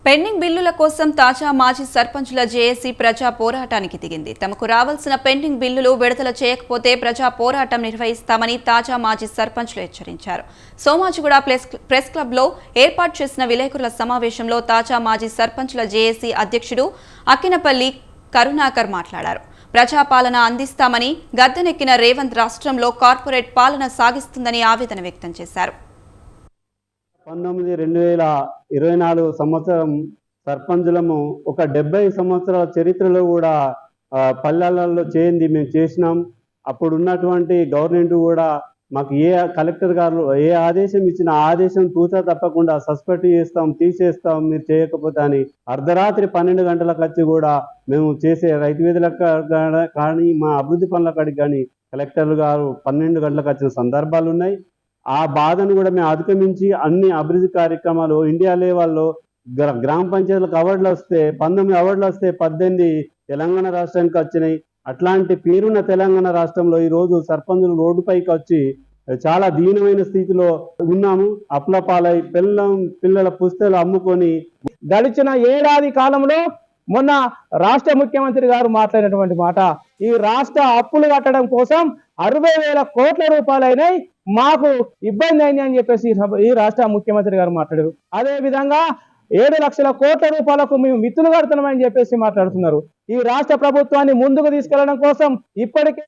Pending బిల్లుల కోసం తాజా మాజీ సర్పంచుల జేఏసీ ప్రజా పోరాటానికి దిగింది. తమకు రావాల్సిన పెండింగ్ బిల్లులు విడుదల చేయకపోతే ప్రజా పోరాటం నిర్వహిస్తామని తాజా మాజీ సర్పంచులు హెచ్చరించారు. సోమాజిగూడ ప్రెస్ క్లబ్లో ఏర్పాటు చేసిన విలేకరుల సమావేశంలో తాజా మాజీ సర్పంచుల జేఏసీ అధ్యక్షుడు అక్కినపల్లి కరుణాకర్ మాట్లాడారు. ప్రజాపాలన అందిస్తామని గద్దెనెక్కిన రేవంత్ రాష్ట్రంలో కార్పొరేట్ పాలన సాగిస్తుందని ఆవేదన వ్యక్తం చేశారు. 2024 సంవత్సరం సర్పంచులము ఒక 70 సంవత్సరాల చరిత్రలో కూడా పల్లెలలో చేయింది మేము చేసినాం. అప్పుడు ఉన్నటువంటి గవర్నమెంట్ కూడా మాకు ఏ కలెక్టర్ గారు ఏ ఆదేశం ఇచ్చిన ఆదేశం తూచా తప్పకుండా సస్పెండ్ చేస్తాం, తీసేస్తాం మీరు చేయకపోతే అని అర్ధరాత్రి 12 గంటలకు వచ్చి కూడా మేము చేసే రైతు వేదికలకు కానీ మా అభివృద్ధి పనుల కాడికి కానీ కలెక్టర్లు గారు 12 గంటలకు వచ్చిన సందర్భాలు ఉన్నాయి. ఆ బాధను కూడా మేము అధిగమించి అన్ని అభివృద్ధి కార్యక్రమాలు ఇండియా లెవెల్లో గ్రామ పంచాయతీలకు అవార్డులు వస్తే 19 అవార్డులు వస్తే 18 తెలంగాణ రాష్ట్రానికి వచ్చినాయి. అట్లాంటి పేరున్న తెలంగాణ రాష్ట్రంలో ఈరోజు సర్పంచులు రోడ్డుపైకి వచ్చి చాలా దీనమైన స్థితిలో ఉన్నాము. అప్లపాలై పిల్లల పుస్తకాలు అమ్ముకొని గడిచిన ఏడాది కాలంలో మొన్న రాష్ట్ర ముఖ్యమంత్రి గారు మాట్లాడినటువంటి మాట, ఈ రాష్ట్ర అప్పులు కట్టడం కోసం 60,000 కోట్ల రూపాయలైనాయి, మాకు ఇబ్బంది అయింది అని చెప్పేసి ఈ రాష్ట్ర ముఖ్యమంత్రి గారు మాట్లాడారు. అదే విధంగా 7 లక్షల కోట్ల రూపాయలకు మేము మిత్తులు కడుతున్నామని చెప్పేసి మాట్లాడుతున్నారు. ఈ రాష్ట్ర ప్రభుత్వాన్ని ముందుకు తీసుకెళ్లడం కోసం ఇప్పటికే